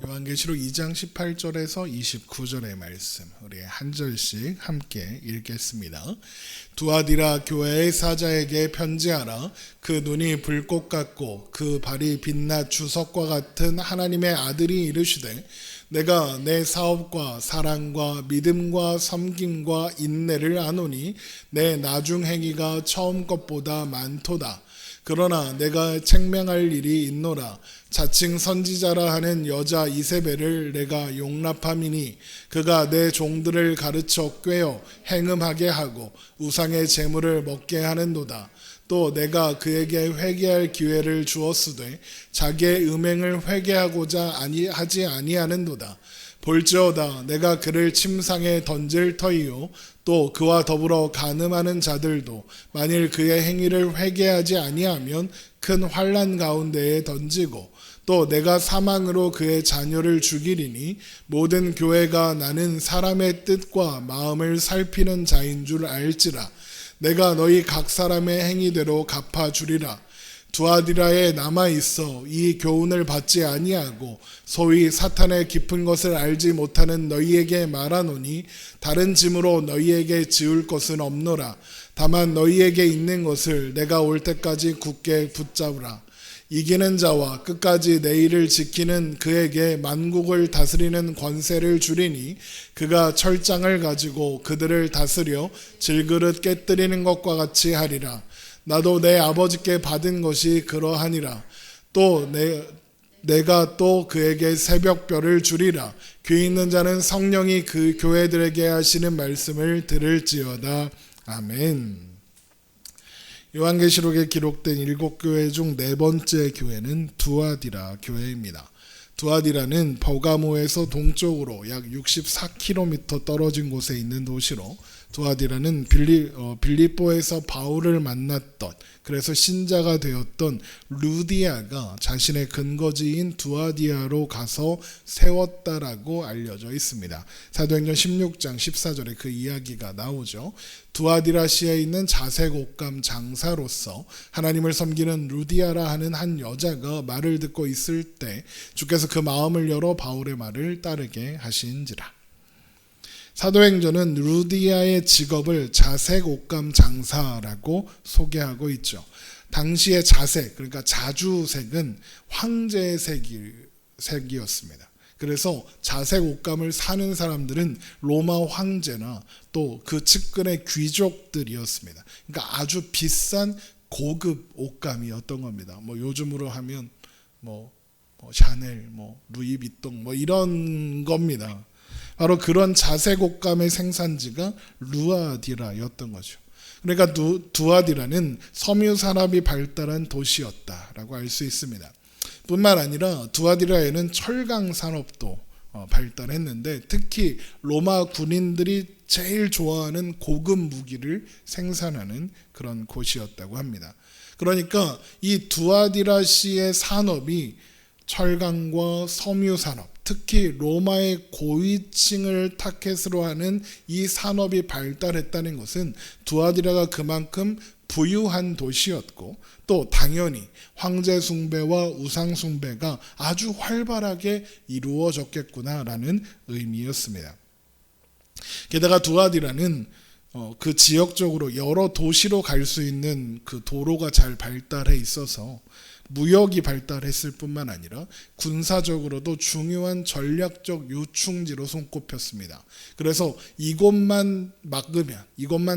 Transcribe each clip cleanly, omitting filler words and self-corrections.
요한계시록 2장 18절에서 29절의 말씀 우리 한 절씩 함께 읽겠습니다. 두아디라 교회의 사자에게 편지하라. 그 눈이 불꽃 같고 그 발이 빛나 주석과 같은 하나님의 아들이 이르시되 내가 내 사업과 사랑과 믿음과 섬김과 인내를 아노니 내 나중 행위가 처음 것보다 많도다. 그러나 내가 책명할 일이 있노라. 자칭 선지자라 하는 여자 이세벨을 내가 용납함이니 그가 내 종들을 가르쳐 꾀어 행음하게 하고 우상의 제물을 먹게 하는도다. 또 내가 그에게 회개할 기회를 주었으되 자기의 음행을 회개하고자 하지 아니하는도다. 볼지어다 내가 그를 침상에 던질 터이요 또 그와 더불어 간음하는 자들도 만일 그의 행위를 회개하지 아니하면 큰 환난 가운데에 던지고 또 내가 사망으로 그의 자녀를 죽이리니 모든 교회가 나는 사람의 뜻과 마음을 살피는 자인 줄 알지라. 내가 너희 각 사람의 행위대로 갚아주리라. 두아디라에 남아있어 이 교훈을 받지 아니하고 소위 사탄의 깊은 것을 알지 못하는 너희에게 말하노니 다른 짐으로 너희에게 지울 것은 없노라. 다만 너희에게 있는 것을 내가 올 때까지 굳게 붙잡으라. 이기는 자와 끝까지 내 일을 지키는 그에게 만국을 다스리는 권세를 주리니 그가 철장을 가지고 그들을 다스려 질그릇 깨뜨리는 것과 같이 하리라. 나도 내 아버지께 받은 것이 그러하니라. 또 내가 또 그에게 새벽별을 주리라. 귀 있는 자는 성령이 그 교회들에게 하시는 말씀을 들을지어다. 아멘. 요한계시록에 기록된 7교회 중 네 번째 교회는 두아디라 교회입니다. 두아디라는 버가모에서 동쪽으로 약 64km 떨어진 곳에 있는 도시로 두아디라는 빌립보에서 바울을 만났던 그래서 신자가 되었던 루디아가 자신의 근거지인 두아디아로 가서 세웠다라고 알려져 있습니다. 사도행전 16장 14절에 그 이야기가 나오죠. 두아디라시에 있는 자색 옷감 장사로서 하나님을 섬기는 루디아라 하는 한 여자가 말을 듣고 있을 때 주께서 그 마음을 열어 바울의 말을 따르게 하신지라. 사도행전은 루디아의 직업을 자색 옷감 장사라고 소개하고 있죠. 당시의 자색, 그러니까 자주색은 황제의 색이었습니다. 그래서 자색 옷감을 사는 사람들은 로마 황제나 또 그 측근의 귀족들이었습니다. 그러니까 아주 비싼 고급 옷감이었던 겁니다. 요즘으로 하면 샤넬, 루이비통 이런 겁니다. 바로 그런 자색 옷감의 생산지가 루아디라였던 거죠. 그러니까 두아디라는 섬유 산업이 발달한 도시였다라고 알 수 있습니다. 뿐만 아니라 두아디라에는 철강 산업도 발달했는데 특히 로마 군인들이 제일 좋아하는 고급 무기를 생산하는 그런 곳이었다고 합니다. 그러니까 이 두아디라시의 산업이 철강과 섬유 산업, 특히 로마의 고위층을 타겟으로 하는 이 산업이 발달했다는 것은 두아디라가 그만큼 부유한 도시였고 또 당연히 황제 숭배와 우상 숭배가 아주 활발하게 이루어졌겠구나라는 의미였습니다. 게다가 두아디라는 그 지역적으로 여러 도시로 갈 수 있는 그 도로가 잘 발달해 있어서 무역이 발달했을 뿐만 아니라 군사적으로도 중요한 전략적 요충지로 손꼽혔습니다. 그래서 이곳만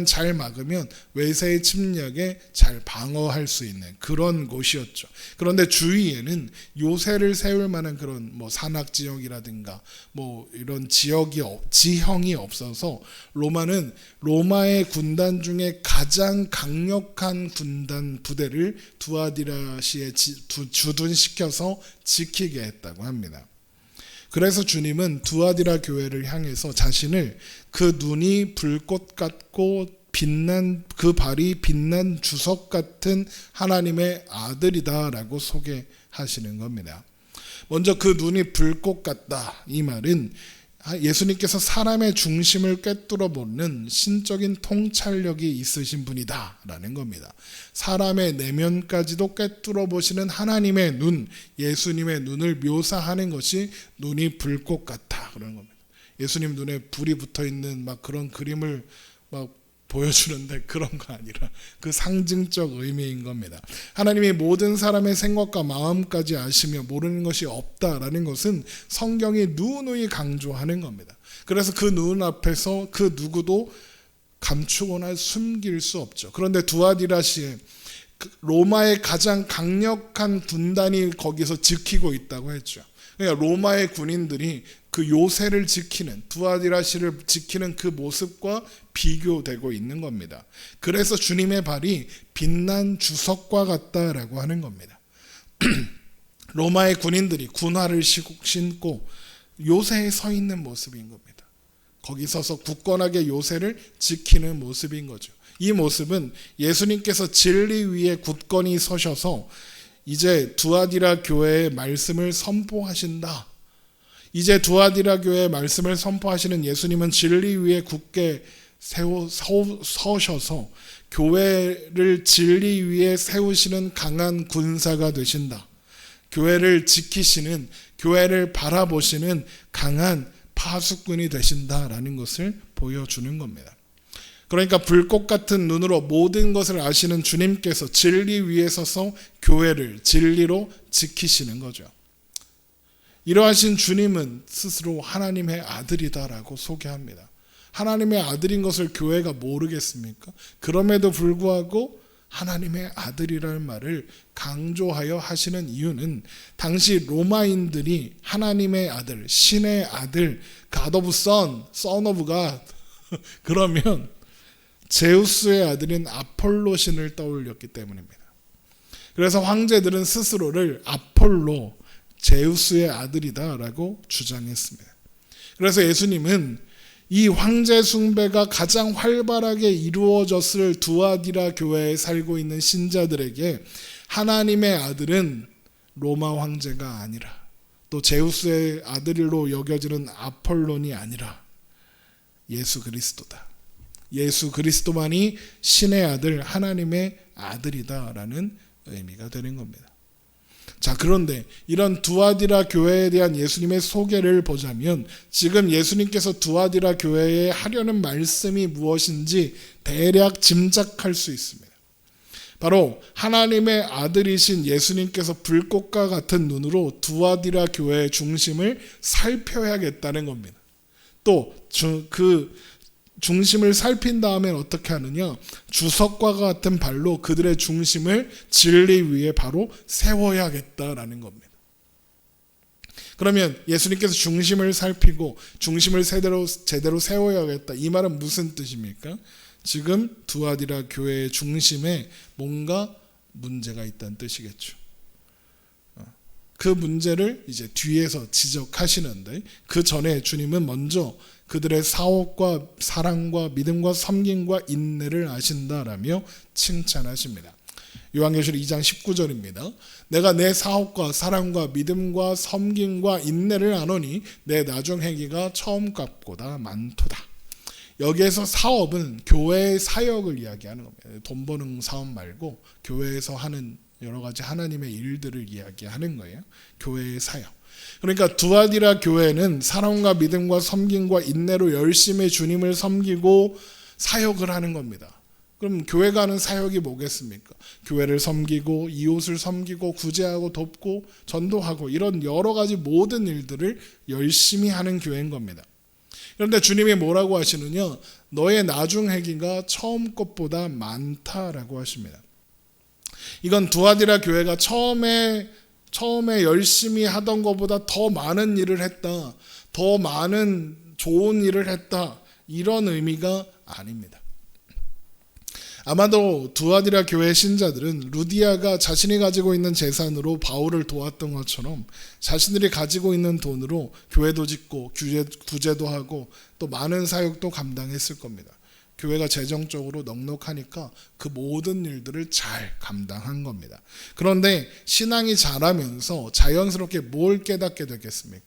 잘 막으면 외세의 침략에 잘 방어할 수 있는 그런 곳이었죠. 그런데 주위에는 요새를 세울 만한 그런 산악지역이라든가 이런 지형이 없어서 로마는 로마의 군단 중에 가장 강력한 군단 부대를 두아디라시에 주둔시켜서 지키게 했다고 합니다. 그래서 주님은 두아디라 교회를 향해서 자신을 그 눈이 불꽃 같고 빛난 그 발이 빛난 주석 같은 하나님의 아들이다라고 소개하시는 겁니다. 먼저 그 눈이 불꽃 같다 이 말은 예수님께서 사람의 중심을 꿰뚫어 보는 신적인 통찰력이 있으신 분이다라는 겁니다. 사람의 내면까지도 꿰뚫어 보시는 하나님의 눈, 예수님의 눈을 묘사하는 것이 눈이 불꽃 같아 그런 겁니다. 예수님 눈에 불이 붙어 있는 막 그런 그림을 막 보여주는데 그런 거 아니라 그 상징적 의미인 겁니다. 하나님이 모든 사람의 생각과 마음까지 아시며 모르는 것이 없다라는 것은 성경이 누누이 강조하는 겁니다. 그래서 그 눈 앞에서 그 누구도 감추거나 숨길 수 없죠. 그런데 두아디라시에 로마의 가장 강력한 군단이 거기서 지키고 있다고 했죠. 그러니까 로마의 군인들이 그 요새를 지키는, 두아디라시를 지키는 그 모습과 비교되고 있는 겁니다. 그래서 주님의 발이 빛난 주석과 같다라고 하는 겁니다. 로마의 군인들이 군화를 신고 요새에 서 있는 모습인 겁니다. 거기 서서 굳건하게 요새를 지키는 모습인 거죠. 이 모습은 예수님께서 진리 위에 굳건히 서셔서 이제 두아디라 교회의 말씀을 선포하신다. 이제 두아디라 교회의 말씀을 선포하시는 예수님은 진리 위에 굳게 서셔서 교회를 진리 위에 세우시는 강한 군사가 되신다. 교회를 지키시는, 교회를 바라보시는 강한 파수꾼이 되신다라는 것을 보여주는 겁니다. 그러니까 불꽃 같은 눈으로 모든 것을 아시는 주님께서 진리 위에 서서 교회를 진리로 지키시는 거죠. 이러하신 주님은 스스로 하나님의 아들이다라고 소개합니다. 하나님의 아들인 것을 교회가 모르겠습니까? 그럼에도 불구하고 하나님의 아들이라는 말을 강조하여 하시는 이유는 당시 로마인들이 하나님의 아들, 신의 아들, God of Son, Son of God 그러면 제우스의 아들인 아폴로 신을 떠올렸기 때문입니다. 그래서 황제들은 스스로를 아폴로, 제우스의 아들이다라고 주장했습니다. 그래서 예수님은 이 황제 숭배가 가장 활발하게 이루어졌을 두아디라 교회에 살고 있는 신자들에게 하나님의 아들은 로마 황제가 아니라 또 제우스의 아들로 여겨지는 아폴론이 아니라 예수 그리스도다. 예수 그리스도만이 신의 아들, 하나님의 아들이다라는 의미가 되는 겁니다. 자, 그런데 이런 두아디라 교회에 대한 예수님의 소개를 보자면 지금 예수님께서 두아디라 교회에 하려는 말씀이 무엇인지 대략 짐작할 수 있습니다. 바로 하나님의 아들이신 예수님께서 불꽃과 같은 눈으로 두아디라 교회의 중심을 살펴야겠다는 겁니다. 또 그 중심을 살핀 다음에 어떻게 하느냐? 주석과 같은 발로 그들의 중심을 진리 위에 바로 세워야겠다라는 겁니다. 그러면 예수님께서 중심을 살피고 중심을 제대로 세워야겠다. 이 말은 무슨 뜻입니까? 지금 두아디라 교회의 중심에 뭔가 문제가 있다는 뜻이겠죠. 그 문제를 이제 뒤에서 지적하시는데 그 전에 주님은 먼저 그들의 사업과 사랑과 믿음과 섬김과 인내를 아신다라며 칭찬하십니다. 요한계시록 2장 19절입니다. 내가 내 사업과 사랑과 믿음과 섬김과 인내를 아노니 내 나중 행위가 처음 값보다 많도다. 여기에서 사업은 교회의 사역을 이야기하는 겁니다. 돈 버는 사업 말고 교회에서 하는 여러 가지 하나님의 일들을 이야기하는 거예요. 교회의 사역. 그러니까 두아디라 교회는 사랑과 믿음과 섬김과 인내로 열심히 주님을 섬기고 사역을 하는 겁니다. 그럼 교회가 하는 사역이 뭐겠습니까? 교회를 섬기고 이웃을 섬기고 구제하고 돕고 전도하고 이런 여러 가지 모든 일들을 열심히 하는 교회인 겁니다. 그런데 주님이 뭐라고 하시느냐? 너의 나중 행위가 처음 것보다 많다라고 하십니다. 이건 두아디라 교회가 처음에 열심히 하던 것보다 더 많은 일을 했다. 더 많은 좋은 일을 했다. 이런 의미가 아닙니다. 아마도 두아디라 교회 신자들은 루디아가 자신이 가지고 있는 재산으로 바울을 도왔던 것처럼 자신들이 가지고 있는 돈으로 교회도 짓고 구제도 하고 또 많은 사역도 감당했을 겁니다. 교회가 재정적으로 넉넉하니까 그 모든 일들을 잘 감당한 겁니다. 그런데 신앙이 자라면서 자연스럽게 뭘 깨닫게 되겠습니까?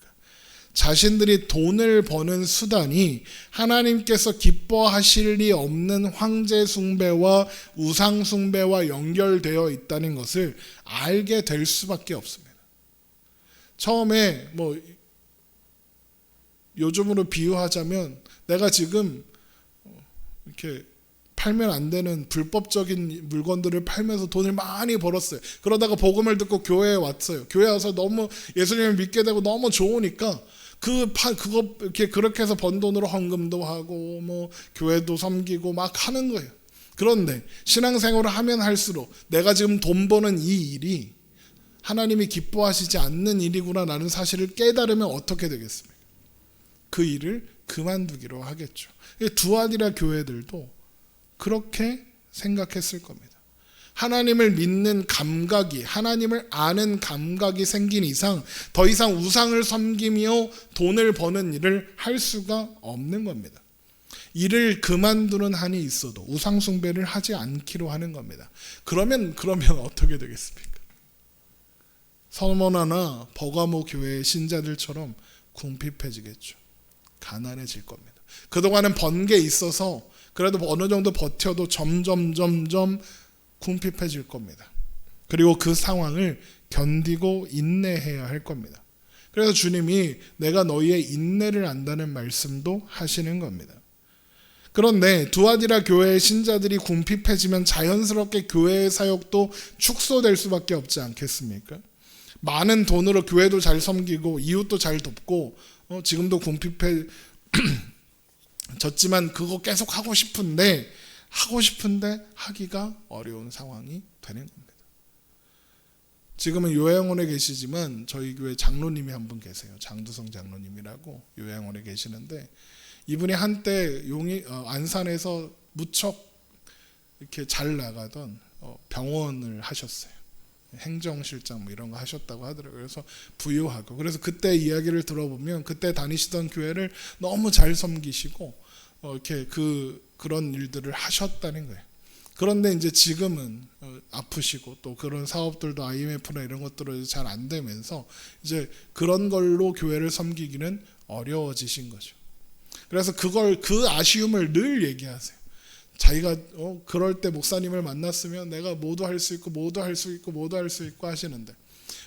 자신들이 돈을 버는 수단이 하나님께서 기뻐하실 리 없는 황제 숭배와 우상 숭배와 연결되어 있다는 것을 알게 될 수밖에 없습니다. 처음에 요즘으로 비유하자면 내가 지금 이렇게 팔면 안 되는 불법적인 물건들을 팔면서 돈을 많이 벌었어요. 그러다가 복음을 듣고 교회에 왔어요. 교회에 와서 너무 예수님을 믿게 되고 너무 좋으니까 그거 이렇게 그렇게 해서 번 돈으로 헌금도 하고 교회도 섬기고 막 하는 거예요. 그런데 신앙생활을 하면 할수록 내가 지금 돈 버는 이 일이 하나님이 기뻐하시지 않는 일이구나라는 사실을 깨달으면 어떻게 되겠습니까? 그 일을 그만두기로 하겠죠. 두아디라 교회들도 그렇게 생각했을 겁니다. 하나님을 믿는 감각이, 하나님을 아는 감각이 생긴 이상 더 이상 우상을 섬기며 돈을 버는 일을 할 수가 없는 겁니다. 일을 그만두는 한이 있어도 우상 숭배를 하지 않기로 하는 겁니다. 그러면 어떻게 되겠습니까? 서머나나 버가모 교회의 신자들처럼 궁핍해지겠죠. 가난해질 겁니다. 그동안은 번 게 있어서 그래도 어느 정도 버텨도 점점 궁핍해질 겁니다. 그리고 그 상황을 견디고 인내해야 할 겁니다. 그래서 주님이 내가 너희의 인내를 안다는 말씀도 하시는 겁니다. 그런데 두아디라 교회의 신자들이 궁핍해지면 자연스럽게 교회의 사역도 축소될 수밖에 없지 않겠습니까? 많은 돈으로 교회도 잘 섬기고 이웃도 잘 돕고 지금도 궁핍해졌지만 그거 계속 하고 싶은데 하기가 어려운 상황이 되는 겁니다. 지금은 요양원에 계시지만 저희 교회 장로님이 한 분 계세요. 장두성 장로님이라고 요양원에 계시는데 이분이 한때 안산에서 무척 이렇게 잘 나가던 병원을 하셨어요. 행정실장 이런 거 하셨다고 하더라고요. 그래서 부유하고 그래서 그때 이야기를 들어보면 그때 다니시던 교회를 너무 잘 섬기시고 이렇게 그런 일들을 하셨다는 거예요. 그런데 이제 지금은 아프시고 또 그런 사업들도 IMF나 이런 것들로 잘 안 되면서 이제 그런 걸로 교회를 섬기기는 어려워지신 거죠. 그래서 그 아쉬움을 늘 얘기하세요. 자기가 그럴 때 목사님을 만났으면 내가 뭐도 할 수 있고 하시는데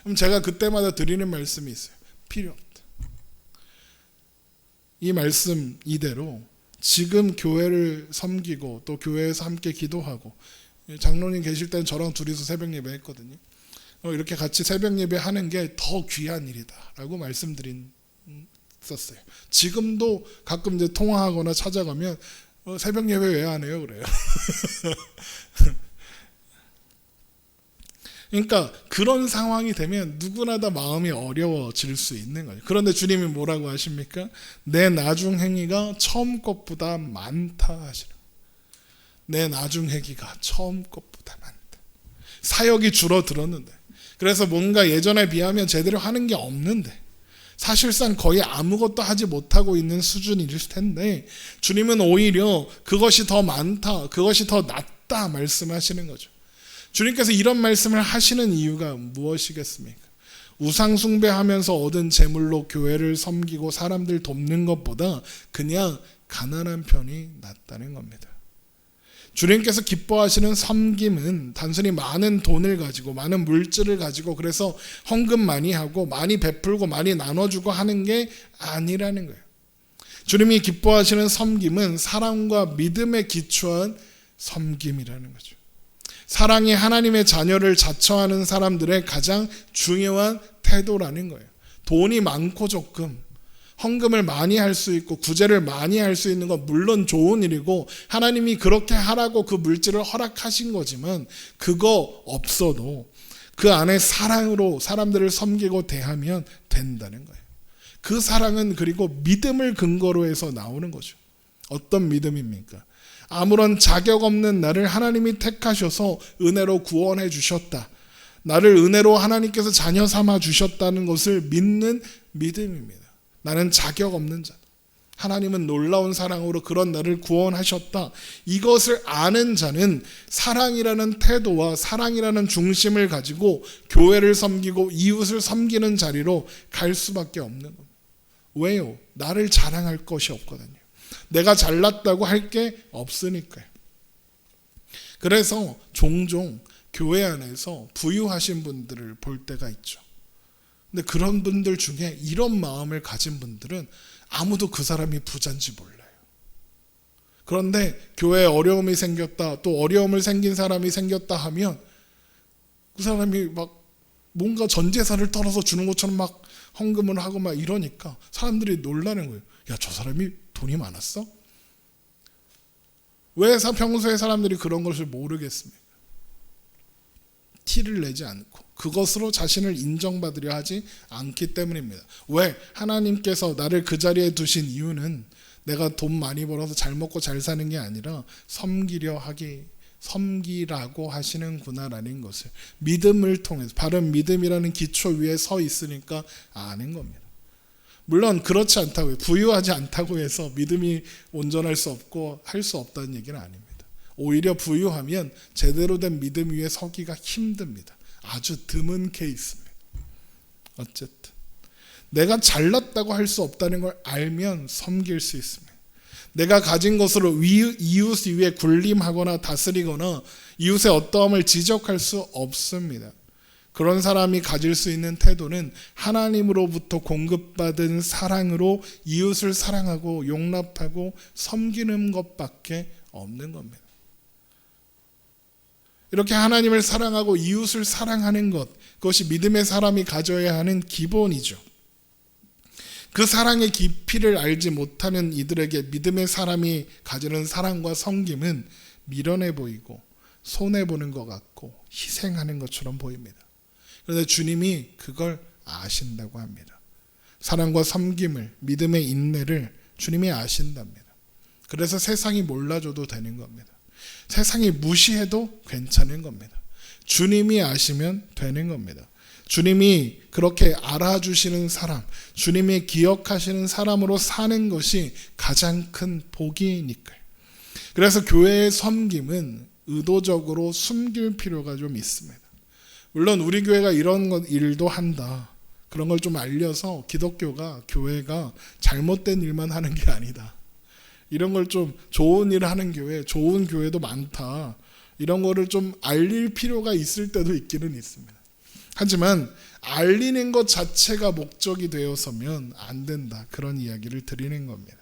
그럼 제가 그때마다 드리는 말씀이 있어요. 필요 없다. 이 말씀 이대로 지금 교회를 섬기고 또 교회에서 함께 기도하고 장로님 계실 때는 저랑 둘이서 새벽 예배 했거든요. 이렇게 같이 새벽 예배 하는 게 더 귀한 일이다라고 말씀드렸었어요. 지금도 가끔 이제 통화하거나 찾아가면 새벽 예배 왜 안 해요? 그래요. 그러니까 그런 상황이 되면 누구나 다 마음이 어려워질 수 있는 거예요. 그런데 주님이 뭐라고 하십니까? 내 나중 행위가 처음 것보다 많다 하시는 거예요. 내 나중 행위가 처음 것보다 많다. 사역이 줄어들었는데 그래서 뭔가 예전에 비하면 제대로 하는 게 없는데 사실상 거의 아무것도 하지 못하고 있는 수준일 텐데 주님은 오히려 그것이 더 많다, 그것이 더 낫다 말씀하시는 거죠. 주님께서 이런 말씀을 하시는 이유가 무엇이겠습니까? 우상 숭배하면서 얻은 재물로 교회를 섬기고 사람들 돕는 것보다 그냥 가난한 편이 낫다는 겁니다. 주님께서 기뻐하시는 섬김은 단순히 많은 돈을 가지고 많은 물질을 가지고 그래서 헌금 많이 하고 많이 베풀고 많이 나눠주고 하는 게 아니라는 거예요. 주님이 기뻐하시는 섬김은 사랑과 믿음에 기초한 섬김이라는 거죠. 사랑이 하나님의 자녀를 자처하는 사람들의 가장 중요한 태도라는 거예요. 돈이 많고 적금, 헌금을 많이 할 수 있고 구제를 많이 할 수 있는 건 물론 좋은 일이고 하나님이 그렇게 하라고 그 물질을 허락하신 거지만 그거 없어도 그 안에 사랑으로 사람들을 섬기고 대하면 된다는 거예요. 그 사랑은 그리고 믿음을 근거로 해서 나오는 거죠. 어떤 믿음입니까? 아무런 자격 없는 나를 하나님이 택하셔서 은혜로 구원해 주셨다. 나를 은혜로 하나님께서 자녀 삼아 주셨다는 것을 믿는 믿음입니다. 나는 자격 없는 자. 하나님은 놀라운 사랑으로 그런 나를 구원하셨다. 이것을 아는 자는 사랑이라는 태도와 사랑이라는 중심을 가지고 교회를 섬기고 이웃을 섬기는 자리로 갈 수밖에 없는 겁니다. 왜요? 나를 자랑할 것이 없거든요. 내가 잘났다고 할 게 없으니까요. 그래서 종종 교회 안에서 부유하신 분들을 볼 때가 있죠. 근데 그런 분들 중에 이런 마음을 가진 분들은 아무도 그 사람이 부자인지 몰라요. 그런데 교회에 어려움이 생겼다, 또 어려움을 생긴 사람이 생겼다 하면 그 사람이 막 뭔가 전 재산을 털어서 주는 것처럼 막 헌금을 하고 막 이러니까 사람들이 놀라는 거예요. 야, 저 사람이 돈이 많았어? 왜 평소에 사람들이 그런 것을 모르겠습니까? 티를 내지 않고 그것으로 자신을 인정받으려 하지 않기 때문입니다. 왜? 하나님께서 나를 그 자리에 두신 이유는 내가 돈 많이 벌어서 잘 먹고 잘 사는 게 아니라 섬기라고 하시는구나라는 것을 믿음을 통해서, 바른 믿음이라는 기초 위에 서 있으니까 아는 겁니다. 물론 그렇지 않다고요. 부유하지 않다고 해서 믿음이 온전할 수 없고 할 수 없다는 얘기는 아닙니다. 오히려 부유하면 제대로 된 믿음 위에 서기가 힘듭니다. 아주 드문 케이스입니다. 어쨌든 내가 잘났다고 할 수 없다는 걸 알면 섬길 수 있습니다. 내가 가진 것으로 이웃 위에 군림하거나 다스리거나 이웃의 어떠함을 지적할 수 없습니다. 그런 사람이 가질 수 있는 태도는 하나님으로부터 공급받은 사랑으로 이웃을 사랑하고 용납하고 섬기는 것밖에 없는 겁니다. 이렇게 하나님을 사랑하고 이웃을 사랑하는 것, 그것이 믿음의 사람이 가져야 하는 기본이죠. 그 사랑의 깊이를 알지 못하는 이들에게 믿음의 사람이 가지는 사랑과 섬김은 미련해 보이고 손해보는 것 같고 희생하는 것처럼 보입니다. 그런데 주님이 그걸 아신다고 합니다. 사랑과 섬김을, 믿음의 인내를 주님이 아신답니다. 그래서 세상이 몰라줘도 되는 겁니다. 세상이 무시해도 괜찮은 겁니다. 주님이 아시면 되는 겁니다. 주님이 그렇게 알아주시는 사람, 주님이 기억하시는 사람으로 사는 것이 가장 큰 복이니까요. 그래서 교회의 섬김은 의도적으로 숨길 필요가 좀 있습니다. 물론 우리 교회가 이런 일도 한다, 그런 걸 좀 알려서 기독교가, 교회가 잘못된 일만 하는 게 아니다, 이런 걸 좀 좋은 일을 하는 교회, 좋은 교회도 많다, 이런 거를 좀 알릴 필요가 있을 때도 있기는 있습니다. 하지만 알리는 것 자체가 목적이 되어서면 안 된다, 그런 이야기를 드리는 겁니다.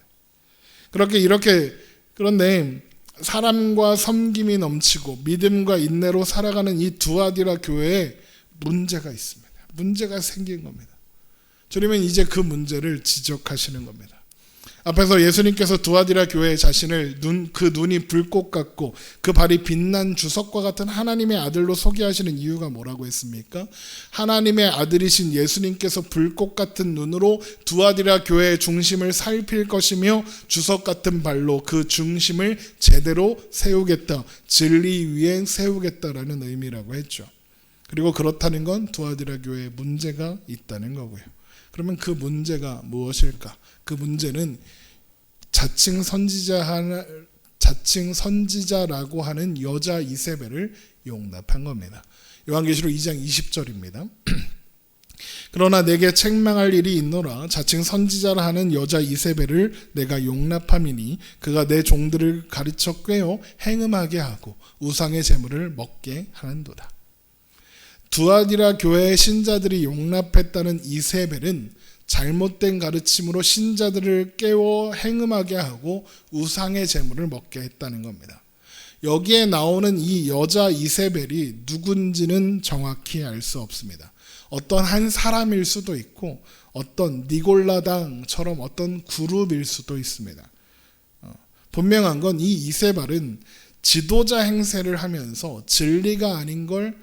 그런데 사람과 섬김이 넘치고 믿음과 인내로 살아가는 이 두아디라 교회에 문제가 있습니다. 문제가 생긴 겁니다. 주님은 이제 그 문제를 지적하시는 겁니다. 앞에서 예수님께서 두아디라 교회의 자신을 그 눈이 불꽃 같고 그 발이 빛난 주석과 같은 하나님의 아들로 소개하시는 이유가 뭐라고 했습니까? 하나님의 아들이신 예수님께서 불꽃 같은 눈으로 두아디라 교회의 중심을 살필 것이며 주석 같은 발로 그 중심을 제대로 세우겠다, 진리 위에 세우겠다라는 의미라고 했죠. 그리고 그렇다는 건 두아디라 교회에 문제가 있다는 거고요. 그러면 그 문제가 무엇일까? 그 문제는 자칭 선지자라고 하는 여자 이세벨을 용납한 겁니다. 요한계시록 2장 20절입니다. 그러나 내게 책망할 일이 있노라. 자칭 선지자라 하는 여자 이세벨을 내가 용납함이니 그가 내 종들을 가르쳐 꿰어 행음하게 하고 우상의 제물을 먹게 하는도다. 두아디라 교회의 신자들이 용납했다는 이세벨은 잘못된 가르침으로 신자들을 깨워 행음하게 하고 우상의 제물을 먹게 했다는 겁니다. 여기에 나오는 이 여자 이세벨이 누군지는 정확히 알 수 없습니다. 어떤 한 사람일 수도 있고 어떤 니골라당처럼 어떤 그룹일 수도 있습니다. 분명한 건 이 이세벨은 지도자 행세를 하면서 진리가 아닌 걸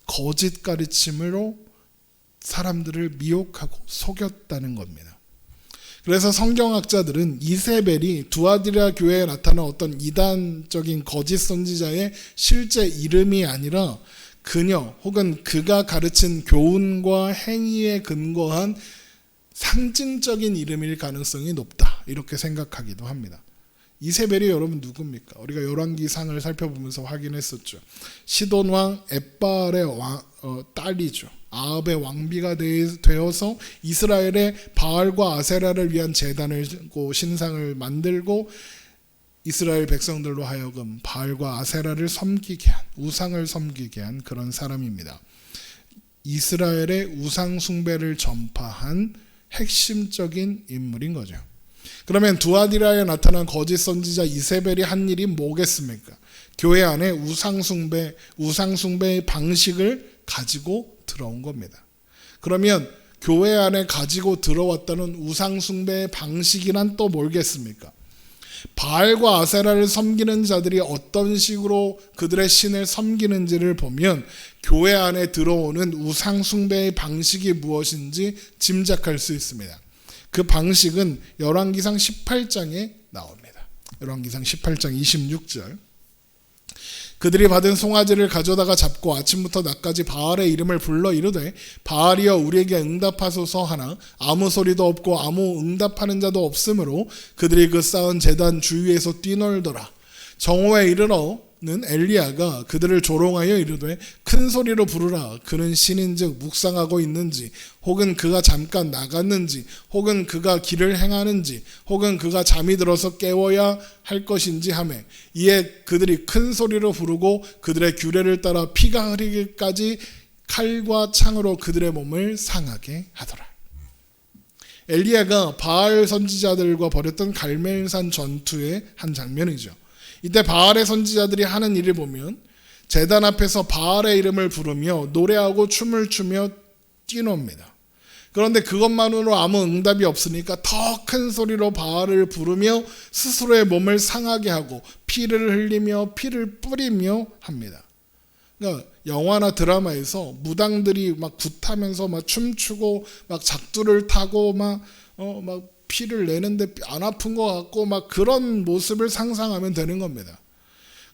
거짓 가르침으로 사람들을 미혹하고 속였다는 겁니다. 그래서 성경학자들은 이세벨이 두아디라 교회에 나타난 어떤 이단적인 거짓 선지자의 실제 이름이 아니라 그녀 혹은 그가 가르친 교훈과 행위에 근거한 상징적인 이름일 가능성이 높다, 이렇게 생각하기도 합니다. 이세벨이 여러분 누굽니까? 우리가 열왕기상을 살펴보면서 확인했었죠. 시돈왕 엣바알의 딸이죠. 아합의 왕비가 되어서 이스라엘의 바알과 아세라를 위한 제단을 신상을 만들고 이스라엘 백성들로 하여금 바알과 아세라를 섬기게 한, 우상을 섬기게 한 그런 사람입니다. 이스라엘의 우상 숭배를 전파한 핵심적인 인물인 거죠. 그러면 두아디라에 나타난 거짓 선지자 이세벨이 한 일이 뭐겠습니까? 교회 안에 우상 숭배의 방식을 가지고 들어온 겁니다. 그러면 교회 안에 가지고 들어왔다는 우상 숭배의 방식이란 또 뭘겠습니까? 바알과 아세라를 섬기는 자들이 어떤 식으로 그들의 신을 섬기는지를 보면 교회 안에 들어오는 우상 숭배의 방식이 무엇인지 짐작할 수 있습니다. 그 방식은 열왕기상 18장에 나옵니다. 열왕기상 18장 26절. 그들이 받은 송아지를 가져다가 잡고 아침부터 낮까지 바알의 이름을 불러 이르되 바알이여 우리에게 응답하소서 하나 아무 소리도 없고 아무 응답하는 자도 없으므로 그들이 그 쌓은 제단 주위에서 뛰놀더라. 정오에 이르러는 엘리야가 그들을 조롱하여 이르되 큰 소리로 부르라. 그는 신인즉 묵상하고 있는지 혹은 그가 잠깐 나갔는지 혹은 그가 길을 행하는지 혹은 그가 잠이 들어서 깨워야 할 것인지 하매 이에 그들이 큰 소리로 부르고 그들의 규례를 따라 피가 흐르기까지 칼과 창으로 그들의 몸을 상하게 하더라. 엘리야가 바알 선지자들과 벌였던 갈멜산 전투의 한 장면이죠. 이때 바알의 선지자들이 하는 일을 보면 제단 앞에서 바알의 이름을 부르며 노래하고 춤을 추며 뛰놉니다. 그런데 그것만으로 아무 응답이 없으니까 더 큰 소리로 바알을 부르며 스스로의 몸을 상하게 하고 피를 흘리며 피를 뿌리며 합니다. 그러니까 영화나 드라마에서 무당들이 막 굿하면서 막 춤추고 막 작두를 타고 막 피를 내는데 안 아픈 것 같고 막 그런 모습을 상상하면 되는 겁니다.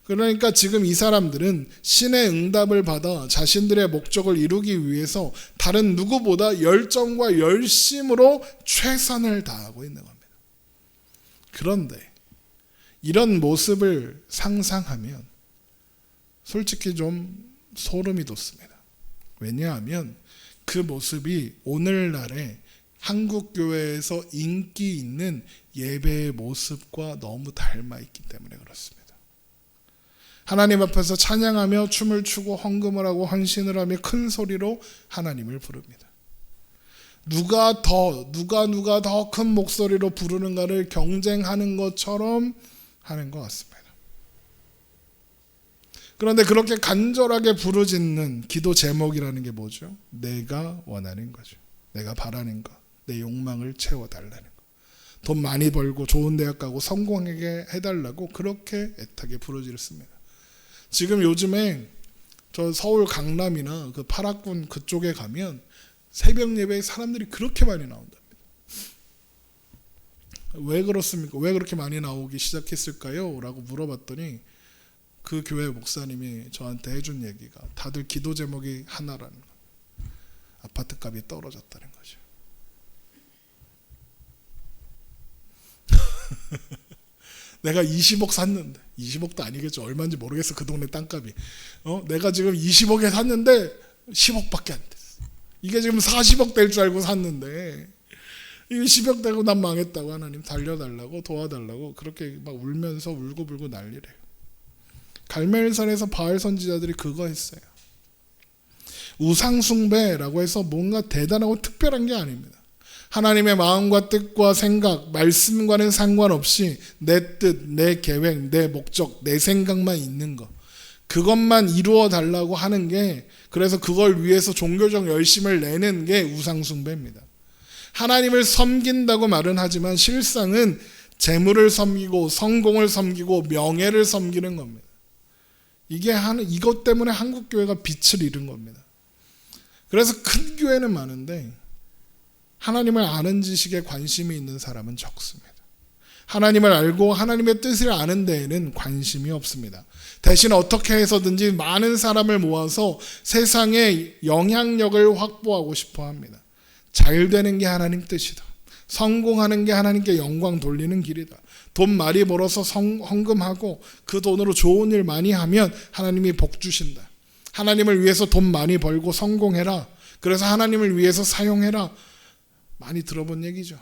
그러니까 지금 이 사람들은 신의 응답을 받아 자신들의 목적을 이루기 위해서 다른 누구보다 열정과 열심으로 최선을 다하고 있는 겁니다. 그런데 이런 모습을 상상하면 솔직히 좀 소름이 돋습니다. 왜냐하면 그 모습이 오늘날의 한국 교회에서 인기 있는 예배의 모습과 너무 닮아 있기 때문에 그렇습니다. 하나님 앞에서 찬양하며 춤을 추고 헌금을 하고 헌신을 하며 큰 소리로 하나님을 부릅니다. 누가 더 큰 목소리로 부르는가를 경쟁하는 것처럼 하는 것 같습니다. 그런데 그렇게 간절하게 부르짖는 기도 제목이라는 게 뭐죠? 내가 원하는 거죠. 내가 바라는 것, 내 욕망을 채워달라는 것. 돈 많이 벌고 좋은 대학 가고 성공하게 해달라고 그렇게 애타게 부르짖습니다. 지금 요즘에 저 서울 강남이나 그 파락군 그쪽에 가면 새벽 예배에 사람들이 그렇게 많이 나온답니다. 왜 그렇습니까? 왜 그렇게 많이 나오기 시작했을까요? 라고 물어봤더니 그 교회 목사님이 저한테 해준 얘기가 다들 기도 제목이 하나라는 거예요. 아파트 값이 떨어졌다는 거죠. 내가 20억 샀는데 20억도 아니겠죠. 얼마인지 모르겠어. 그 동네 땅값이. 내가 지금 20억에 샀는데 10억밖에 안 됐어. 이게 지금 40억 될 줄 알고 샀는데 이게 10억 되고 난 망했다고 하나님 달려달라고 도와달라고 그렇게 막 울면서 울고불고 난리래요. 갈멜산에서 바알 선지자들이 그거 했어요. 우상숭배라고 해서 뭔가 대단하고 특별한 게 아닙니다. 하나님의 마음과 뜻과 생각, 말씀과는 상관없이 내 뜻, 내 계획, 내 목적, 내 생각만 있는 것. 그것만 이루어 달라고 하는 게, 그래서 그걸 위해서 종교적 열심을 내는 게 우상숭배입니다. 하나님을 섬긴다고 말은 하지만 실상은 재물을 섬기고 성공을 섬기고 명예를 섬기는 겁니다. 이것 때문에 한국 교회가 빛을 잃은 겁니다. 그래서 큰 교회는 많은데 하나님을 아는 지식에 관심이 있는 사람은 적습니다. 하나님을 알고 하나님의 뜻을 아는 데에는 관심이 없습니다. 대신 어떻게 해서든지 많은 사람을 모아서 세상에 영향력을 확보하고 싶어 합니다. 잘 되는 게 하나님 뜻이다. 성공하는 게 하나님께 영광 돌리는 길이다. 돈 많이 벌어서 헌금하고 그 돈으로 좋은 일 많이 하면 하나님이 복 주신다. 하나님을 위해서 돈 많이 벌고 성공해라. 그래서 하나님을 위해서 사용해라. 많이 들어본 얘기죠.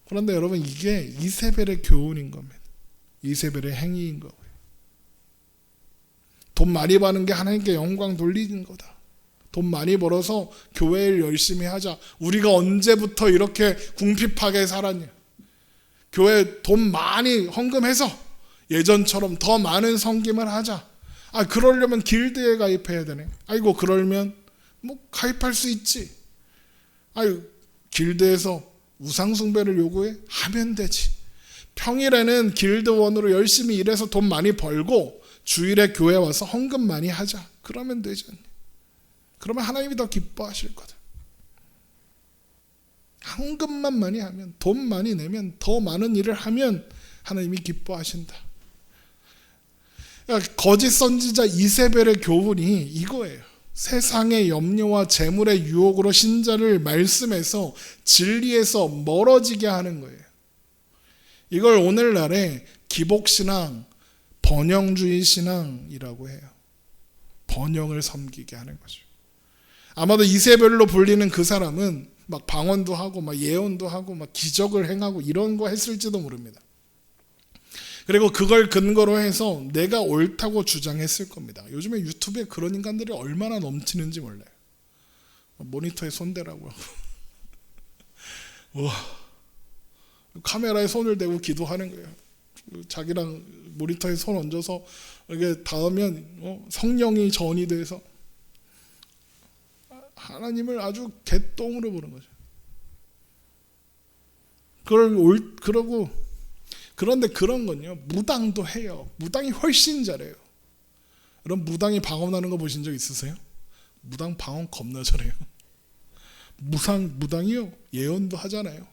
그런데 여러분, 이게 이세벨의 교훈인 겁니다. 이세벨의 행위인 거고요. 돈 많이 버는 게 하나님께 영광 돌리는 거다. 돈 많이 벌어서 교회를 열심히 하자. 우리가 언제부터 이렇게 궁핍하게 살았냐. 교회 돈 많이 헌금해서 예전처럼 더 많은 섬김을 하자. 그러려면 길드에 가입해야 되네. 아이고, 그러면 뭐 가입할 수 있지. 길드에서 우상숭배를 요구해? 하면 되지. 평일에는 길드원으로 열심히 일해서 돈 많이 벌고 주일에 교회 와서 헌금 많이 하자. 그러면 되지 않니? 그러면 하나님이 더 기뻐하실 거다. 헌금만 많이 하면, 돈 많이 내면, 더 많은 일을 하면 하나님이 기뻐하신다. 거짓 선지자 이세벨의 교훈이 이거예요. 세상의 염려와 재물의 유혹으로 신자를 말씀에서, 진리에서 멀어지게 하는 거예요. 이걸 오늘날의 기복신앙, 번영주의 신앙이라고 해요. 번영을 섬기게 하는 거죠. 아마도 이세벨로 불리는 그 사람은 막 방언도 하고 막 예언도 하고 막 기적을 행하고 이런 거 했을지도 모릅니다. 그리고 그걸 근거로 해서 내가 옳다고 주장했을 겁니다. 요즘에 유튜브에 그런 인간들이 얼마나 넘치는지 몰라요. 모니터에 손대라고 하고 카메라에 손을 대고 기도하는 거예요. 자기랑 모니터에 손 얹어서 이게 닿으면 성령이 전이 돼서 하나님을 아주 개똥으로 보는 거죠. 그런데 그런 건요, 무당도 해요. 무당이 훨씬 잘해요. 여러분, 무당이 방언하는 거 보신 적 있으세요? 무당 방언 겁나 잘해요. 무당이요, 예언도 하잖아요.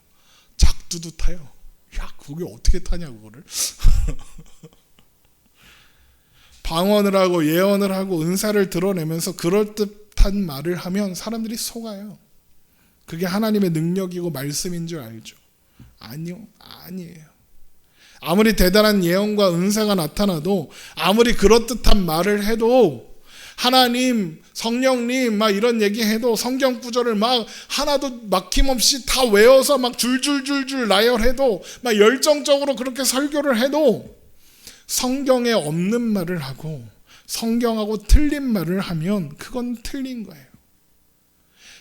작두도 타요. 야, 그게 어떻게 타냐, 그거를. 방언을 하고 예언을 하고 은사를 드러내면서 그럴듯한 말을 하면 사람들이 속아요. 그게 하나님의 능력이고 말씀인 줄 알죠. 아니에요. 아무리 대단한 예언과 은사가 나타나도, 아무리 그럴듯한 말을 해도, 하나님, 성령님 막 이런 얘기해도, 성경 구절을 막 하나도 막힘없이 다 외워서 막 줄줄줄줄 나열해도, 막 열정적으로 그렇게 설교를 해도, 성경에 없는 말을 하고 성경하고 틀린 말을 하면 그건 틀린 거예요.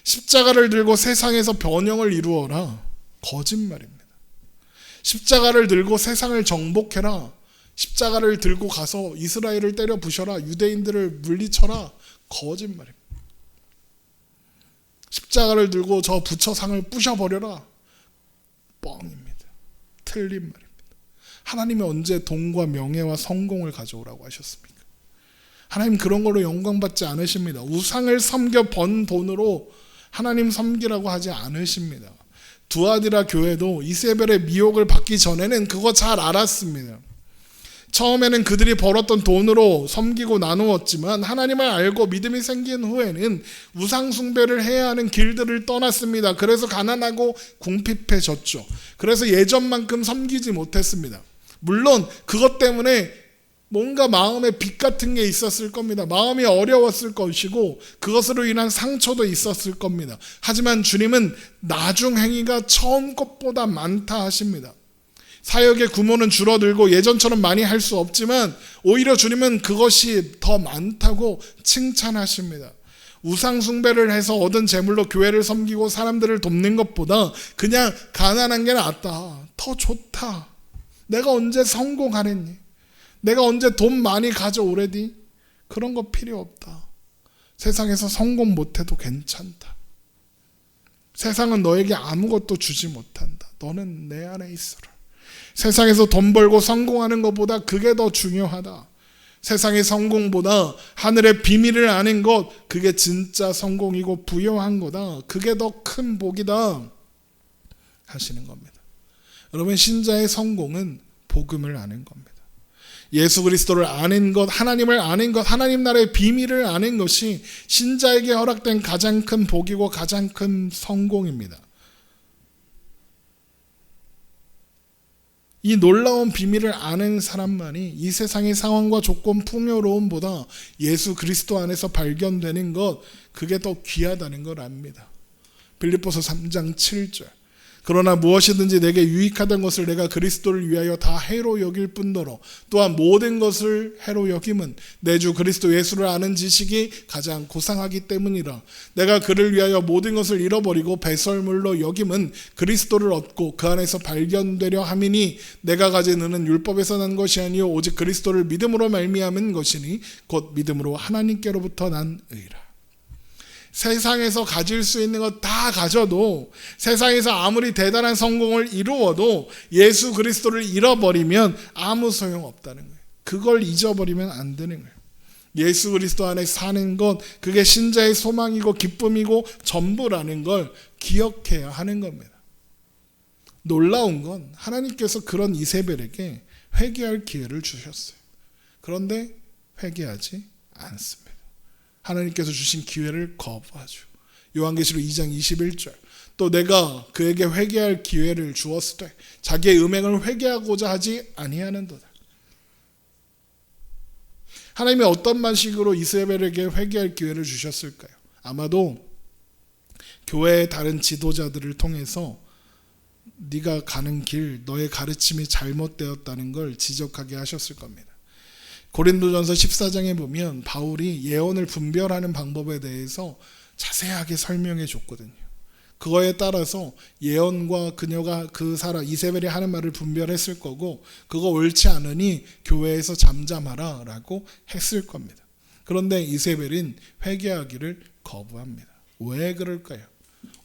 십자가를 들고 세상에서 번영을 이루어라. 거짓말입니다. 십자가를 들고 세상을 정복해라. 십자가를 들고 가서 이스라엘을 때려 부셔라. 유대인들을 물리쳐라. 거짓말입니다. 십자가를 들고 저 부처상을 부셔버려라. 뻥입니다. 틀린 말입니다. 하나님이 언제 돈과 명예와 성공을 가져오라고 하셨습니까? 하나님 그런 걸로 영광받지 않으십니다. 우상을 섬겨 번 돈으로 하나님 섬기라고 하지 않으십니다. 두아디라 교회도 이세벨의 미혹을 받기 전에는 그거 잘 알았습니다. 처음에는 그들이 벌었던 돈으로 섬기고 나누었지만 하나님을 알고 믿음이 생긴 후에는 우상 숭배를 해야 하는 길들을 떠났습니다. 그래서 가난하고 궁핍해졌죠. 그래서 예전만큼 섬기지 못했습니다. 물론 그것 때문에 뭔가 마음에 빚 같은 게 있었을 겁니다. 마음이 어려웠을 것이고 그것으로 인한 상처도 있었을 겁니다. 하지만 주님은 나중 행위가 처음 것보다 많다 하십니다. 사역의 규모는 줄어들고 예전처럼 많이 할 수 없지만 오히려 주님은 그것이 더 많다고 칭찬하십니다. 우상 숭배를 해서 얻은 재물로 교회를 섬기고 사람들을 돕는 것보다 그냥 가난한 게 낫다. 더 좋다. 내가 언제 성공하랬니? 내가 언제 돈 많이 가져오래니? 그런 거 필요 없다. 세상에서 성공 못해도 괜찮다. 세상은 너에게 아무것도 주지 못한다. 너는 내 안에 있어라. 세상에서 돈 벌고 성공하는 것보다 그게 더 중요하다. 세상의 성공보다 하늘의 비밀을 아는 것, 그게 진짜 성공이고 부요한 거다. 그게 더 큰 복이다 하시는 겁니다. 여러분, 신자의 성공은 복음을 아는 겁니다. 예수 그리스도를 아는 것, 하나님을 아는 것, 하나님 나라의 비밀을 아는 것이 신자에게 허락된 가장 큰 복이고 가장 큰 성공입니다. 이 놀라운 비밀을 아는 사람만이 이 세상의 상황과 조건 풍요로움보다 예수 그리스도 안에서 발견되는 것, 그게 더 귀하다는 걸 압니다. 빌립보서 3장 7절. 그러나 무엇이든지 내게 유익하던 것을 내가 그리스도를 위하여 다 해로 여길 뿐더러 또한 모든 것을 해로 여김은 내 주 그리스도 예수를 아는 지식이 가장 고상하기 때문이라. 내가 그를 위하여 모든 것을 잃어버리고 배설물로 여김은 그리스도를 얻고 그 안에서 발견되려 함이니 내가 가진 의는 율법에서 난 것이 아니요 오직 그리스도를 믿음으로 말미암은 것이니 곧 믿음으로 하나님께로부터 난 의라. 세상에서 가질 수 있는 것 다 가져도, 세상에서 아무리 대단한 성공을 이루어도 예수 그리스도를 잃어버리면 아무 소용없다는 거예요. 그걸 잊어버리면 안 되는 거예요. 예수 그리스도 안에 사는 것, 그게 신자의 소망이고 기쁨이고 전부라는 걸 기억해야 하는 겁니다. 놀라운 건 하나님께서 그런 이세벨에게 회개할 기회를 주셨어요. 그런데 회개하지 않습니다. 하나님께서 주신 기회를 거부하죠. 요한계시록 2장 21절. 또 내가 그에게 회개할 기회를 주었을 때 자기의 음행을 회개하고자 하지 아니하는도다. 하나님이 어떤 방식으로 이세벨에게 회개할 기회를 주셨을까요? 아마도 교회의 다른 지도자들을 통해서 네가 가는 길, 너의 가르침이 잘못되었다는 걸 지적하게 하셨을 겁니다. 고린도전서 14장에 보면 바울이 예언을 분별하는 방법에 대해서 자세하게 설명해 줬거든요. 그거에 따라서 예언과 그녀가 그 사람 이세벨이 하는 말을 분별했을 거고, 그거 옳지 않으니 교회에서 잠잠하라 라고 했을 겁니다. 그런데 이세벨은 회개하기를 거부합니다. 왜 그럴까요?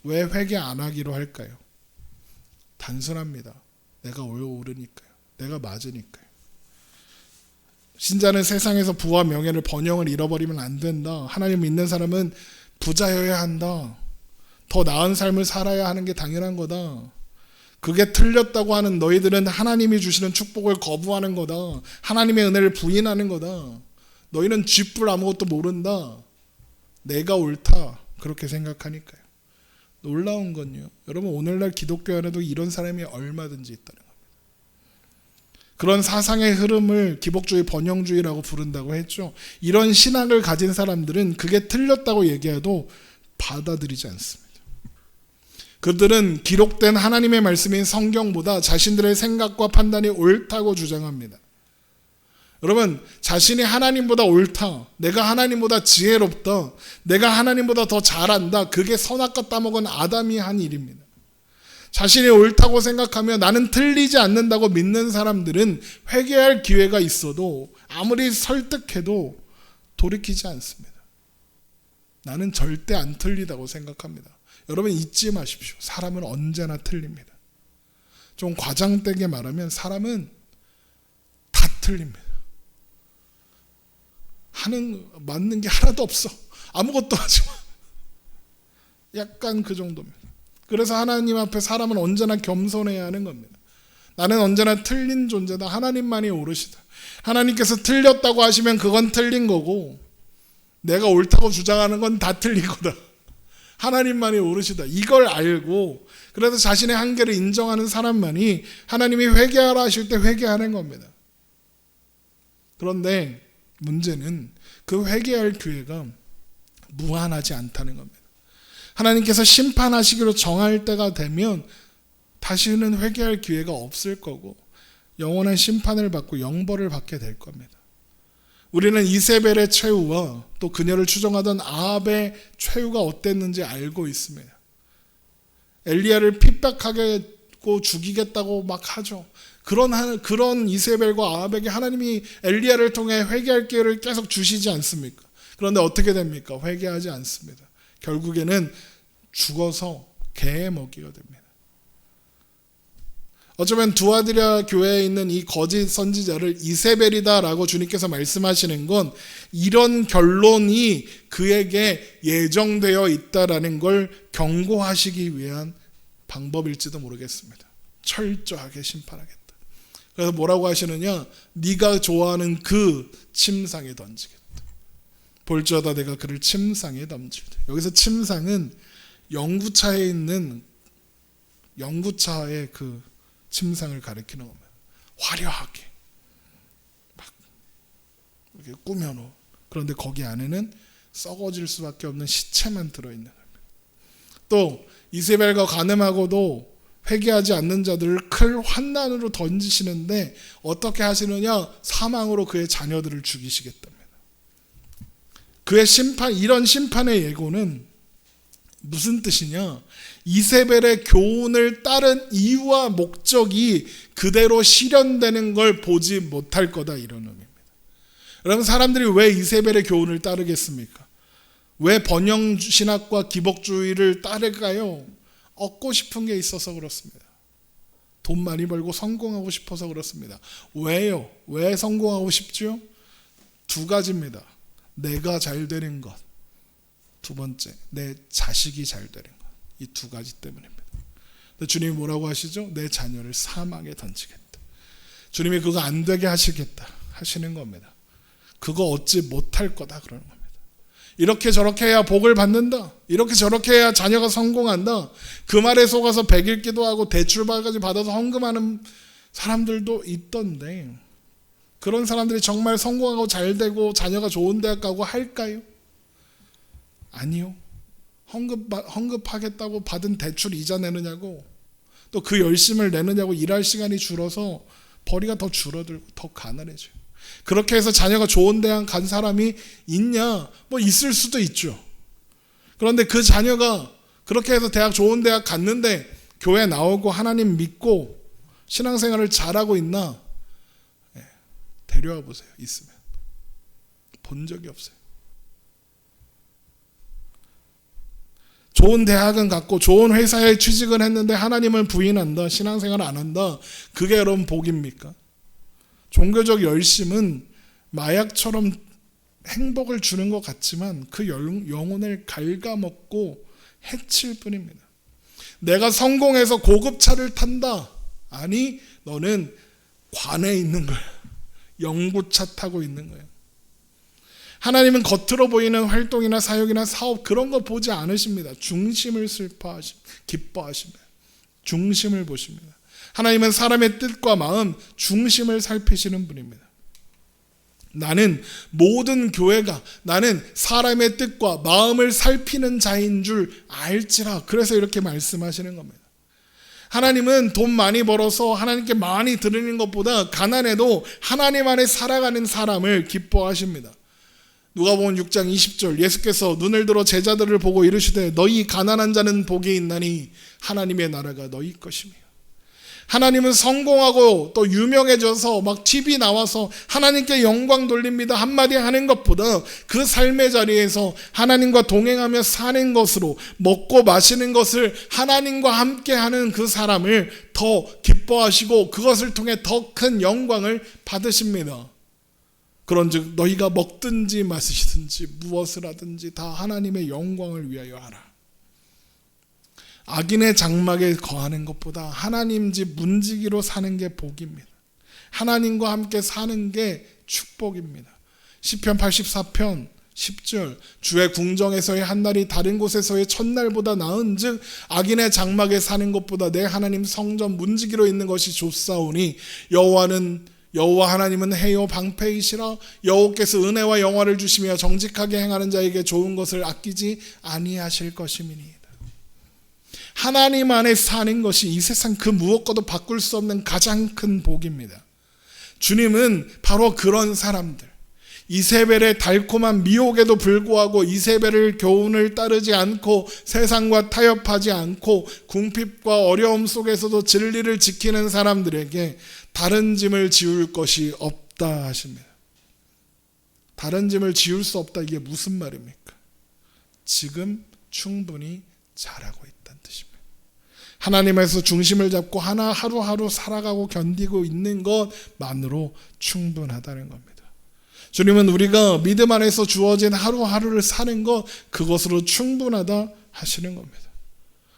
왜 회개 안 하기로 할까요? 단순합니다. 내가 옳으니까요. 내가 맞으니까요. 신자는 세상에서 부와 명예를 번영을 잃어버리면 안 된다. 하나님 믿는 사람은 부자여야 한다. 더 나은 삶을 살아야 하는 게 당연한 거다. 그게 틀렸다고 하는 너희들은 하나님이 주시는 축복을 거부하는 거다. 하나님의 은혜를 부인하는 거다. 너희는 쥐뿔 아무것도 모른다. 내가 옳다. 그렇게 생각하니까요. 놀라운 건요, 여러분 오늘날 기독교 안에도 이런 사람이 얼마든지 있다는 겁니다. 그런 사상의 흐름을 기복주의, 번영주의라고 부른다고 했죠. 이런 신학을 가진 사람들은 그게 틀렸다고 얘기해도 받아들이지 않습니다. 그들은 기록된 하나님의 말씀인 성경보다 자신들의 생각과 판단이 옳다고 주장합니다. 여러분, 자신이 하나님보다 옳다, 내가 하나님보다 지혜롭다, 내가 하나님보다 더 잘한다, 그게 선악과 따먹은 아담이 한 일입니다. 자신이 옳다고 생각하며 나는 틀리지 않는다고 믿는 사람들은 회개할 기회가 있어도 아무리 설득해도 돌이키지 않습니다. 나는 절대 안 틀리다고 생각합니다. 여러분 잊지 마십시오. 사람은 언제나 틀립니다. 좀 과장되게 말하면 사람은 다 틀립니다. 맞는 게 하나도 없어. 아무것도 하지 마. 약간 그 정도입니다. 그래서 하나님 앞에 사람은 언제나 겸손해야 하는 겁니다. 나는 언제나 틀린 존재다. 하나님만이 옳으시다. 하나님께서 틀렸다고 하시면 그건 틀린 거고, 내가 옳다고 주장하는 건 다 틀린 거다. 하나님만이 옳으시다. 이걸 알고, 그래서 자신의 한계를 인정하는 사람만이 하나님이 회개하라 하실 때 회개하는 겁니다. 그런데 문제는 그 회개할 기회가 무한하지 않다는 겁니다. 하나님께서 심판하시기로 정할 때가 되면 다시는 회개할 기회가 없을 거고 영원한 심판을 받고 영벌을 받게 될 겁니다. 우리는 이세벨의 최후와 또 그녀를 추종하던 아합의 최후가 어땠는지 알고 있습니다. 엘리야를 핍박하고 죽이겠다고 막 하죠. 그런 이세벨과 아합에게 하나님이 엘리야를 통해 회개할 기회를 계속 주시지 않습니까? 그런데 어떻게 됩니까? 회개하지 않습니다. 결국에는 죽어서 개에 먹이게 됩니다. 어쩌면 두아디라 교회에 있는 이 거짓 선지자를 이세벨이다라고 주님께서 말씀하시는 건 이런 결론이 그에게 예정되어 있다라는 걸 경고하시기 위한 방법일지도 모르겠습니다. 철저하게 심판하겠다. 그래서 뭐라고 하시느냐? 네가 좋아하는 그 침상에 던지겠다. 볼지어다 내가 그를 침상에 던질 때. 여기서 침상은 영구차에 있는 영구차의 그 침상을 가리키는 겁니다. 화려하게 막 이렇게 꾸며놓은, 그런데 거기 안에는 썩어질 수밖에 없는 시체만 들어있는 겁니다. 또 이세벨과 간음하고도 회개하지 않는 자들을 큰 환난으로 던지시는데 어떻게 하시느냐? 사망으로 그의 자녀들을 죽이시겠답니다. 그의 심판, 이런 심판의 예고는 무슨 뜻이냐? 이세벨의 교훈을 따른 이유와 목적이 그대로 실현되는 걸 보지 못할 거다, 이런 의미입니다. 여러분, 사람들이 왜 이세벨의 교훈을 따르겠습니까? 왜 번영신학과 기복주의를 따를까요? 얻고 싶은 게 있어서 그렇습니다. 돈 많이 벌고 성공하고 싶어서 그렇습니다. 왜요? 왜 성공하고 싶죠? 두 가지입니다. 내가 잘 되는 것, 두 번째 내 자식이 잘 되는 것. 이 두 가지 때문입니다. 주님이 뭐라고 하시죠? 내 자녀를 사망에 던지겠다. 주님이 그거 안 되게 하시겠다 하시는 겁니다. 그거 얻지 못할 거다 그러는 겁니다. 이렇게 저렇게 해야 복을 받는다, 이렇게 저렇게 해야 자녀가 성공한다, 그 말에 속아서 백 읽기도 하고 대출까지 받아서 헌금하는 사람들도 있던데, 그런 사람들이 정말 성공하고 잘 되고 자녀가 좋은 대학 가고 할까요? 아니요. 헌금하겠다고 받은 대출 이자 내느냐고, 또 그 열심을 내느냐고 일할 시간이 줄어서 벌이가 더 줄어들고 더 가난해져요. 그렇게 해서 자녀가 좋은 대학 간 사람이 있냐? 뭐 있을 수도 있죠. 그런데 그 자녀가 그렇게 해서 좋은 대학 갔는데 교회 나오고 하나님 믿고 신앙생활을 잘하고 있나? 데려와 보세요. 있으면. 본 적이 없어요. 좋은 대학은 갔고 좋은 회사에 취직을 했는데 하나님을 부인한다, 신앙생활을 안 한다. 그게 여러분 복입니까? 종교적 열심은 마약처럼 행복을 주는 것 같지만 그 영혼을 갉아먹고 해칠 뿐입니다. 내가 성공해서 고급차를 탄다. 아니, 너는 관에 있는 거야. 영구차 타고 있는 거예요. 하나님은 겉으로 보이는 활동이나 사역이나 사업 그런 거 보지 않으십니다. 중심을 기뻐하십니다. 중심을 보십니다. 하나님은 사람의 뜻과 마음, 중심을 살피시는 분입니다. 나는 모든 교회가 나는 사람의 뜻과 마음을 살피는 자인 줄 알지라. 그래서 이렇게 말씀하시는 겁니다. 하나님은 돈 많이 벌어서 하나님께 많이 드리는 것보다 가난해도 하나님 안에 살아가는 사람을 기뻐하십니다. 누가복음 6장 20절, 예수께서 눈을 들어 제자들을 보고 이르시되 너희 가난한 자는 복이 있나니 하나님의 나라가 너희 것이며. 하나님은 성공하고 또 유명해져서 막 TV 나와서 하나님께 영광 돌립니다 한마디 하는 것보다 그 삶의 자리에서 하나님과 동행하며 사는 것으로 먹고 마시는 것을 하나님과 함께 하는 그 사람을 더 기뻐하시고 그것을 통해 더 큰 영광을 받으십니다. 그런즉 너희가 먹든지 마시든지 무엇을 하든지 다 하나님의 영광을 위하여 하라. 악인의 장막에 거하는 것보다 하나님 집 문지기로 사는 게 복입니다. 하나님과 함께 사는 게 축복입니다. 시편 84편 10절, 주의 궁정에서의 한날이 다른 곳에서의 첫날보다 나은즉 악인의 장막에 사는 것보다 내 하나님 성전 문지기로 있는 것이 좋사오니 여호와 하나님은 해요 방패이시라. 여호께서 은혜와 영화를 주시며 정직하게 행하는 자에게 좋은 것을 아끼지 아니하실 것임이니이다. 하나님 안에 사는 것이 이 세상 그 무엇과도 바꿀 수 없는 가장 큰 복입니다. 주님은 바로 그런 사람들, 이세벨의 달콤한 미혹에도 불구하고 이세벨의 교훈을 따르지 않고 세상과 타협하지 않고 궁핍과 어려움 속에서도 진리를 지키는 사람들에게 다른 짐을 지울 것이 없다 하십니다. 다른 짐을 지울 수 없다, 이게 무슨 말입니까? 지금 충분히 잘하고 있다는 뜻입니다. 하나님에서 중심을 잡고 하루하루 살아가고 견디고 있는 것만으로 충분하다는 겁니다. 주님은 우리가 믿음 안에서 주어진 하루하루를 사는 것, 그것으로 충분하다 하시는 겁니다.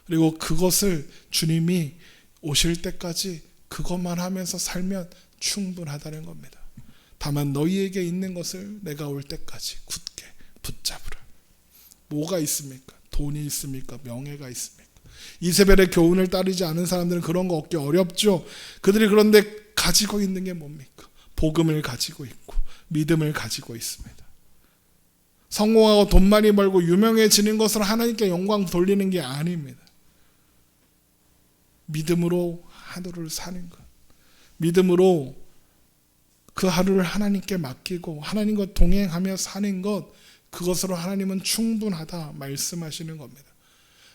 그리고 그것을 주님이 오실 때까지 그것만 하면서 살면 충분하다는 겁니다. 다만 너희에게 있는 것을 내가 올 때까지 굳게 붙잡으라. 뭐가 있습니까? 돈이 있습니까? 명예가 있습니까? 이세벨의 교훈을 따르지 않은 사람들은 그런 거 얻기 어렵죠. 그들이 그런데 가지고 있는 게 뭡니까? 복음을 가지고 있고 믿음을 가지고 있습니다. 성공하고 돈 많이 벌고 유명해지는 것으로 하나님께 영광 돌리는 게 아닙니다. 믿음으로 하루를 사는 것, 믿음으로 그 하루를 하나님께 맡기고 하나님과 동행하며 사는 것, 그것으로 하나님은 충분하다 말씀하시는 겁니다.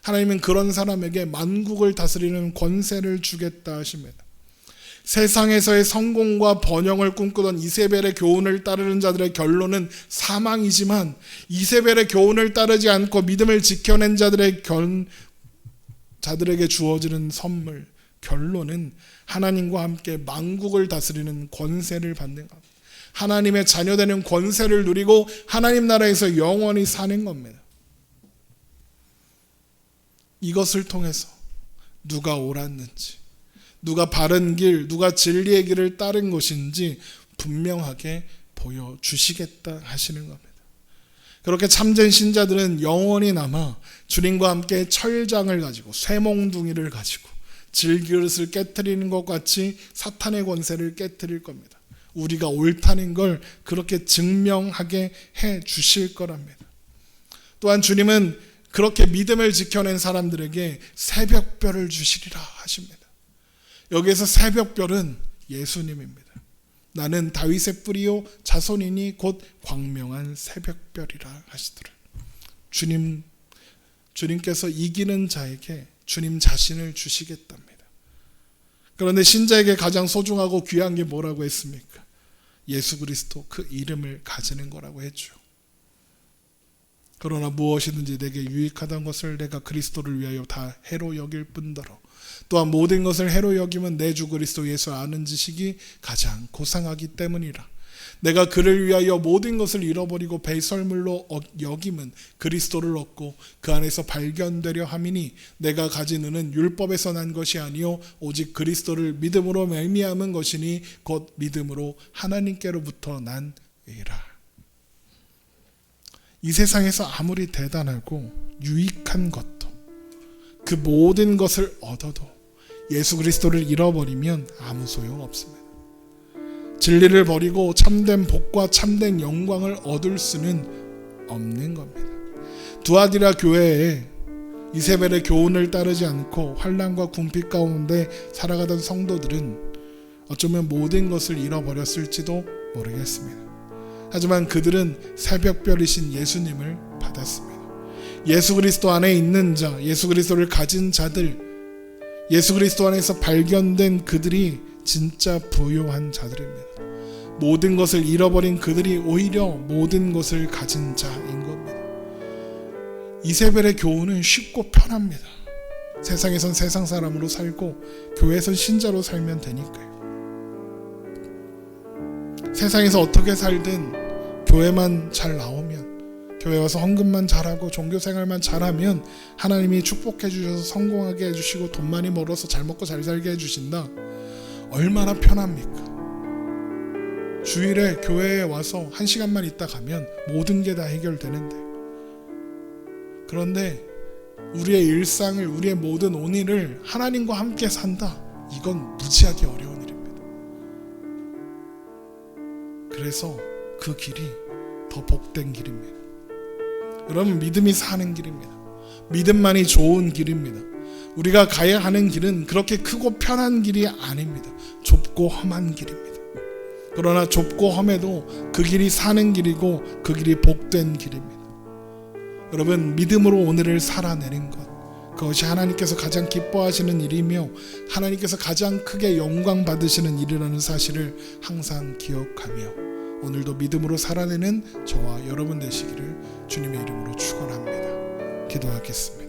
하나님은 그런 사람에게 만국을 다스리는 권세를 주겠다 하십니다. 세상에서의 성공과 번영을 꿈꾸던 이세벨의 교훈을 따르는 자들의 결론은 사망이지만, 이세벨의 교훈을 따르지 않고 믿음을 지켜낸 자들에게 주어지는 선물, 결론은 하나님과 함께 만국을 다스리는 권세를 받는 겁니다. 하나님의 자녀되는 권세를 누리고 하나님 나라에서 영원히 사는 겁니다. 이것을 통해서 누가 옳았는지, 누가 바른 길, 누가 진리의 길을 따른 것인지 분명하게 보여주시겠다 하시는 겁니다. 그렇게 참된 신자들은 영원히 남아 주님과 함께 철장을 가지고 쇠몽둥이를 가지고 질그릇을 깨트리는 것 같이 사탄의 권세를 깨트릴 겁니다. 우리가 옳다는 걸 그렇게 증명하게 해 주실 거랍니다. 또한 주님은 그렇게 믿음을 지켜낸 사람들에게 새벽별을 주시리라 하십니다. 여기에서 새벽별은 예수님입니다. 나는 다윗의 뿌리요 자손이니 곧 광명한 새벽별이라 하시더라. 주님께서 이기는 자에게 주님 자신을 주시겠답니다. 그런데 신자에게 가장 소중하고 귀한 게 뭐라고 했습니까? 예수 그리스도 그 이름을 가지는 거라고 했죠. 그러나 무엇이든지 내게 유익하던 것을 내가 그리스도를 위하여 다 해로 여길 뿐더러 또한 모든 것을 해로 여기면 내 주 그리스도 예수 아는 지식이 가장 고상하기 때문이라. 내가 그를 위하여 모든 것을 잃어버리고 배설물로 여김은 그리스도를 얻고 그 안에서 발견되려 함이니 내가 가진 은은 율법에서 난 것이 아니요 오직 그리스도를 믿음으로 말미암은 것이니 곧 믿음으로 하나님께로부터 난 의라. 이 세상에서 아무리 대단하고 유익한 것도 그 모든 것을 얻어도 예수 그리스도를 잃어버리면 아무 소용 없습니다. 진리를 버리고 참된 복과 참된 영광을 얻을 수는 없는 겁니다. 두아디라 교회에 이세벨의 교훈을 따르지 않고 환난과 궁핍 가운데 살아가던 성도들은 어쩌면 모든 것을 잃어버렸을지도 모르겠습니다. 하지만 그들은 새벽별이신 예수님을 받았습니다. 예수 그리스도 안에 있는 자, 예수 그리스도를 가진 자들, 예수 그리스도 안에서 발견된 그들이 진짜 부요한 자들입니다. 모든 것을 잃어버린 그들이 오히려 모든 것을 가진 자인 겁니다. 이세벨의 교훈은 쉽고 편합니다. 세상에선 세상 사람으로 살고 교회에선 신자로 살면 되니까요. 세상에서 어떻게 살든 교회만 잘 나오면, 교회 와서 헌금만 잘하고 종교생활만 잘하면 하나님이 축복해 주셔서 성공하게 해주시고 돈 많이 벌어서 잘 먹고 잘 살게 해주신다. 얼마나 편합니까? 주일에 교회에 와서 1시간만 있다 가면 모든 게 다 해결되는데, 그런데 우리의 일상을, 우리의 모든 오늘을 하나님과 함께 산다. 이건 무지하게 어려운 일입니다. 그래서 그 길이 더 복된 길입니다. 여러분, 믿음이 사는 길입니다. 믿음만이 좋은 길입니다. 우리가 가야 하는 길은 그렇게 크고 편한 길이 아닙니다. 좁고 험한 길입니다. 그러나 좁고 험해도 그 길이 사는 길이고 그 길이 복된 길입니다. 여러분, 믿음으로 오늘을 살아내는 것, 그것이 하나님께서 가장 기뻐하시는 일이며 하나님께서 가장 크게 영광 받으시는 일이라는 사실을 항상 기억하며 오늘도 믿음으로 살아내는 저와 여러분 되시기를 주님의 이름으로 축원합니다. 기도하겠습니다.